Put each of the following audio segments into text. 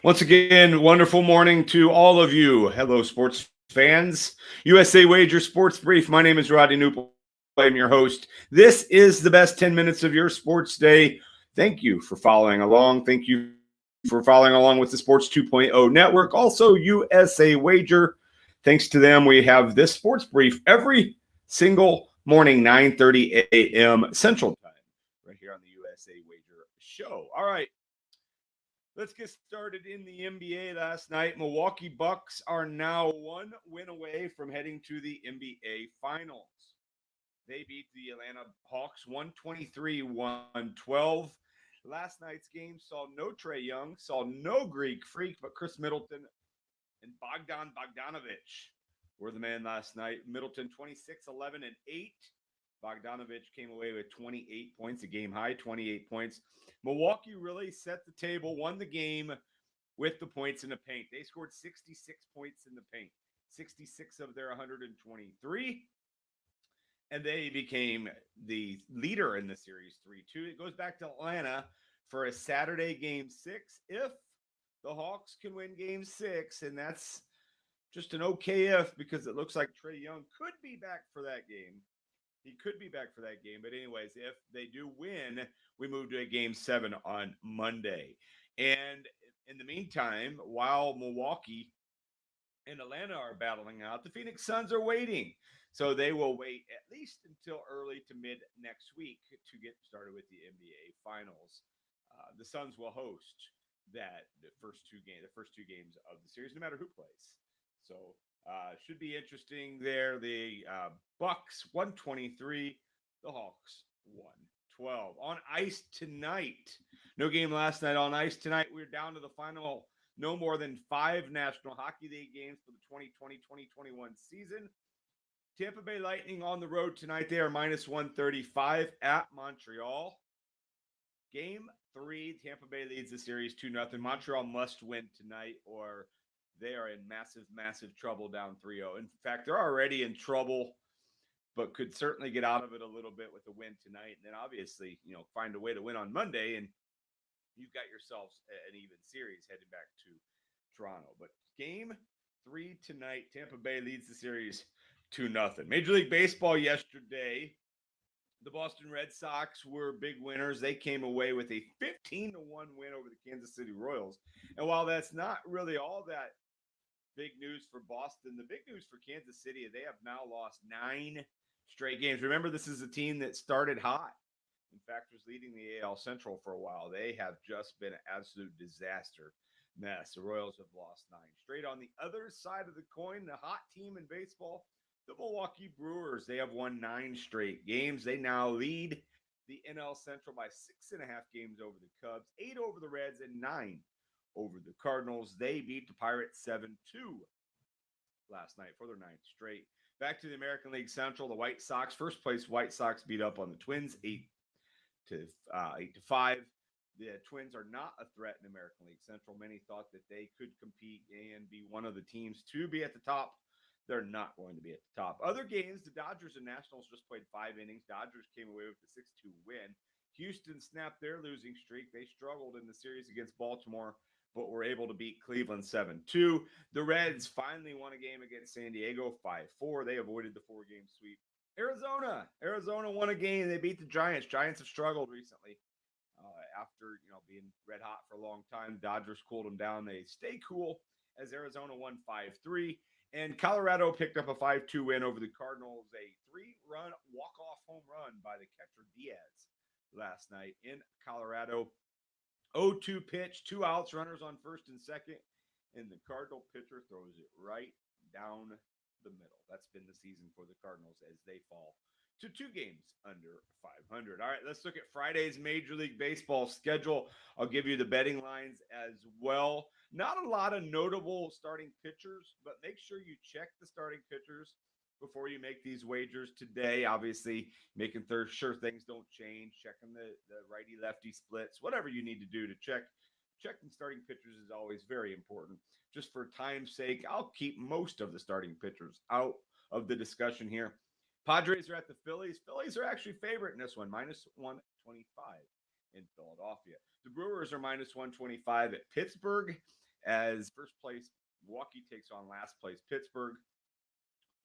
Once again, wonderful morning to all of you. Hello, sports fans. USA Wager Sports Brief. My name is Rodney Knuppel. I'm your host. This is the best 10 minutes of your sports day. Thank you for following along. Thank you for following along with the Sports 2.0 network. Also, USA Wager. Thanks to them, we have this sports brief every single morning, 9:30 a.m. Central Time, right here on the USA Wager show. All right. Let's get started in the NBA last night. Milwaukee Bucks are now one win away from heading to the NBA Finals. They beat the Atlanta Hawks 123-112. Last night's game saw no Trae Young, saw no Greek Freak, but Chris Middleton and Bogdan Bogdanovic were the man last night. Middleton 26, 11, and 8. Bogdanovic came away with 28 points, a game high, 28 points. Milwaukee really set the table, won the game with the points in the paint. They scored 66 points in the paint, 66 of their 123, and they became the leader in the series 3-2. It goes back to Atlanta for a Saturday game 6 if the Hawks can win game 6, and that's just an okay if because it looks like Trae Young could be back for that game. He could be back for that game. But anyways, if they do win, we move to a game 7 on Monday. And in the meantime, while Milwaukee and Atlanta are battling out, the Phoenix Suns are waiting. So they will wait at least until early to mid next week to get started with the NBA Finals. The Suns will host the first two games of the series, no matter who plays. So should be interesting there. The Bucks 123, the Hawks 112. On ice tonight. No game last night. On ice tonight, we're down to the final no more than 5 National Hockey League games for the 2020-2021 season. Tampa Bay Lightning on the road tonight. They are minus 135 at Montreal. Game 3, Tampa Bay leads the series 2-0. Montreal must win tonight or they are in massive, massive trouble down 3-0. In fact, they're already in trouble, but could certainly get out of it a little bit with a win tonight. And then obviously, find a way to win on Monday, and you've got yourselves an even series heading back to Toronto. But game 3 tonight, Tampa Bay leads the series 2-0. Major League Baseball yesterday, the Boston Red Sox were big winners. They came away with a 15-1 win over the Kansas City Royals. And while that's not really all that big news for Boston, the big news for Kansas City, they have now lost 9 straight games. Remember, this is a team that started hot. In fact, was leading the AL Central for a while. They have just been an absolute disaster mess. The Royals have lost 9 straight. On the other side of the coin, the hot team in baseball, the Milwaukee Brewers, they have won 9 straight games. They now lead the NL Central by 6.5 games over the Cubs, 8 over the Reds, and 9 over the Cardinals. They beat the Pirates 7-2 last night for their 9th straight. Back to the American League Central, the White Sox, first place White Sox beat up on the Twins 8-5. The Twins are not a threat in American League Central. Many thought that they could compete and be one of the teams to be at the top. They're not going to be at the top. Other games, the Dodgers and Nationals just played 5 innings. Dodgers came away with a 6-2 win. Houston snapped their losing streak. They struggled in the series against Baltimore, but were able to beat Cleveland 7-2. The Reds finally won a game against San Diego 5-4. They avoided the 4-game sweep. Arizona won a game. They beat the Giants. Giants have struggled recently after being red hot for a long time. Dodgers cooled them down. They stay cool as Arizona won 5-3. And Colorado picked up a 5-2 win over the Cardinals, a 3-run walk-off home run by the catcher Diaz last night in Colorado. 0-2 pitch, 2 outs, runners on first and second, and the Cardinal pitcher throws it right down the middle. That's been the season for the Cardinals as they fall to 2 games under 500. All right, let's look at Friday's Major League Baseball schedule. I'll give you the betting lines as well. Not a lot of notable starting pitchers, but make sure you check the starting pitchers before you make these wagers today. Obviously, making sure things don't change, checking the righty-lefty splits, whatever you need to do to checking starting pitchers is always very important. Just for time's sake, I'll keep most of the starting pitchers out of the discussion here. Padres are at the Phillies. Phillies are actually favorite in this one, minus 125 in Philadelphia. The Brewers are minus 125 at Pittsburgh. as first place Milwaukee takes on last place Pittsburgh.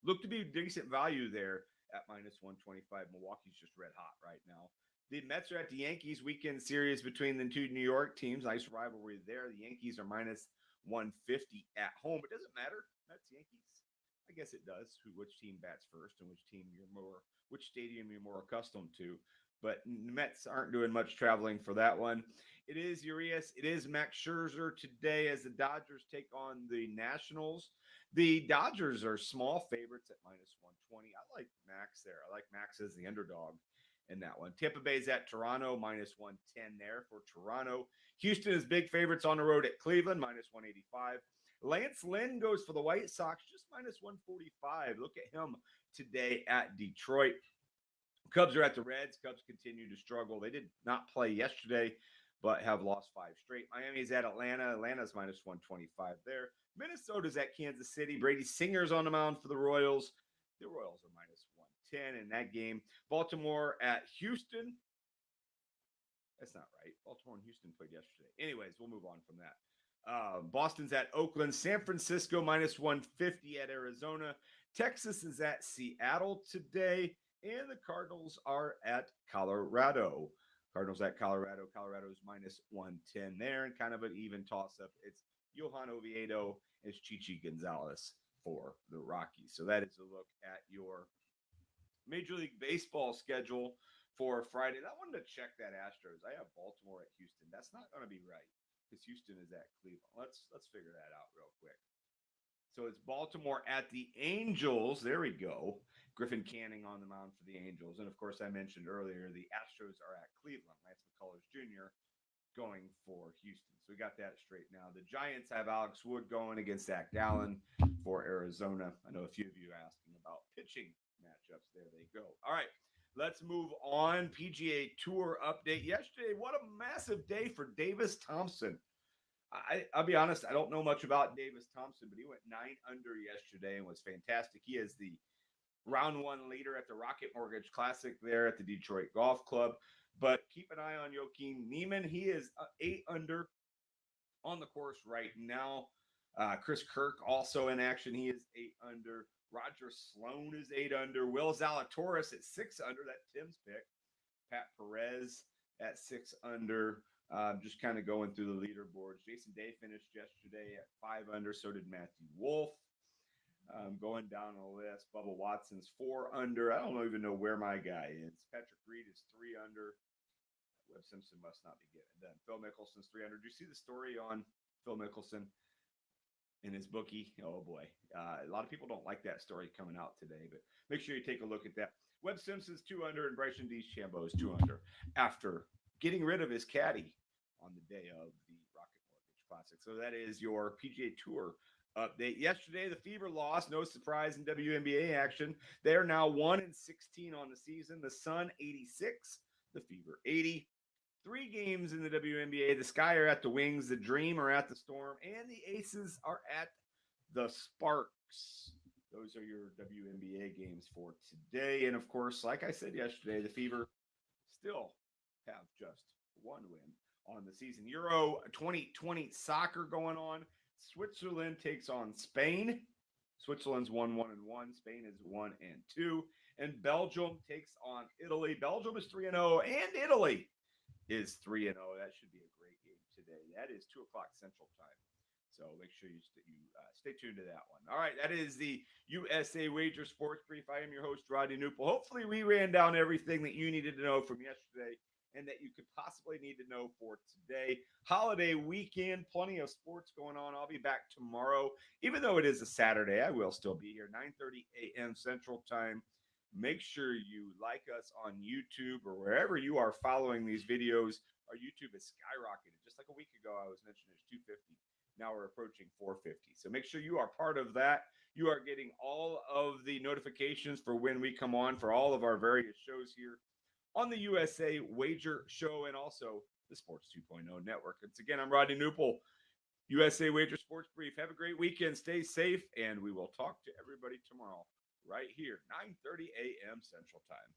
Look to be decent value there at minus 125. Milwaukee's just red hot right now. The Mets are at the Yankees. Weekend series between the two New York teams. Nice rivalry there. The Yankees are minus 150 at home. It doesn't matter. Mets, Yankees. I guess it does. Which team bats first and which stadium you're more accustomed to. But the Mets aren't doing much traveling for that one. It is Urias. It is Max Scherzer today as the Dodgers take on the Nationals. The Dodgers are small favorites at minus 120. I like Max there. I like Max as the underdog in that one. Tampa Bay's at Toronto, minus 110 there for Toronto. Houston is big favorites on the road at Cleveland, minus 185. Lance Lynn goes for the White Sox, just minus 145. Look at him today at Detroit. Cubs are at the Reds. Cubs continue to struggle. They did not play yesterday, but have lost 5 straight. Miami's at Atlanta. Atlanta's minus 125 there. Minnesota's at Kansas City. Brady Singer's on the mound for the Royals. The Royals are minus 110 in that game. Baltimore at Houston. That's not right. Baltimore and Houston played yesterday. Anyways, we'll move on from that. Boston's at Oakland. San Francisco minus 150 at Arizona. Texas is at Seattle today. And the Cardinals are at Colorado. Cardinals at Colorado. Colorado's minus 110 there. And kind of an even toss-up. It's Johan Oviedo and Chichi Gonzalez for the Rockies. So that is a look at your Major League Baseball schedule for Friday. And I wanted to check that Astros. I have Baltimore at Houston. That's not going to be right because Houston is at Cleveland. Let's figure that out real quick. So it's Baltimore at the Angels. There we go. Griffin Canning on the mound for the Angels. And, of course, I mentioned earlier the Astros are at Cleveland. Lance McCullers Jr. going for Houston. So we got that straight now. The Giants have Alex Wood going against Zach Gallen for Arizona. I know a few of you asking about pitching matchups. There they go. All right, let's move on. PGA Tour update. Yesterday, what a massive day for Davis Thompson. I'll be honest, I don't know much about Davis Thompson, but he went 9 under yesterday and was fantastic. He is the round 1 leader at the Rocket Mortgage Classic there at the Detroit Golf Club. But keep an eye on Joaquin Niemann. He is 8 under on the course right now. Chris Kirk also in action. He is 8 under. Roger Sloan is 8 under. Will Zalatoris at 6 under. That's Tim's pick. Pat Perez at 6 under. Just kind of going through the leaderboards. Jason Day finished yesterday at 5 under. So did Matthew Wolff. Going down the list, Bubba Watson's 4 under. I don't even know where my guy is. Patrick Reed is 3 under. Webb Simpson must not be getting it done. Phil Mickelson's 3 under. Did you see the story on Phil Mickelson and his bookie? Oh, boy. A lot of people don't like that story coming out today, but make sure you take a look at that. Webb Simpson's 2 under, and Bryson DeChambeau is 2 under after getting rid of his caddy on the day of the Rocket Mortgage Classic. So that is your PGA Tour update. Yesterday, the Fever lost. No surprise in WNBA action. They are now 1-16 on the season. The Sun 86, the Fever 80. 3 games in the WNBA. The Sky are at the Wings. The Dream are at the Storm. And the Aces are at the Sparks. Those are your WNBA games for today. And, of course, like I said yesterday, the Fever still have just 1 win on the season. Euro 2020 soccer going on. Switzerland takes on Spain. Switzerland's 1-1-1. Spain is 1-2. And Belgium takes on Italy. Belgium is 3-0, and Italy is 3-0. That should be a great game today. That is 2 o'clock Central Time. So make sure you stay tuned to that one. All right, that is the USA Wager Sports Brief. I am your host, Rodney Knuppel. Hopefully we ran down everything that you needed to know from yesterday and that you could possibly need to know for today. Holiday weekend, plenty of sports going on. I'll be back tomorrow. Even though it is a Saturday, I will still be here, 9:30 a.m. Central Time. Make sure you like us on YouTube or wherever you are following these videos. Our YouTube has skyrocketed. Just like a week ago, I was mentioning it's 250. Now we're approaching 450. So make sure you are part of that. You are getting all of the notifications for when we come on for all of our various shows here on the USA Wager Show and also the Sports 2.0 Network. Once again, I'm Rodney Knuppel, USA Wager Sports Brief. Have a great weekend. Stay safe, and we will talk to everybody tomorrow right here, 9:30 a.m. Central Time.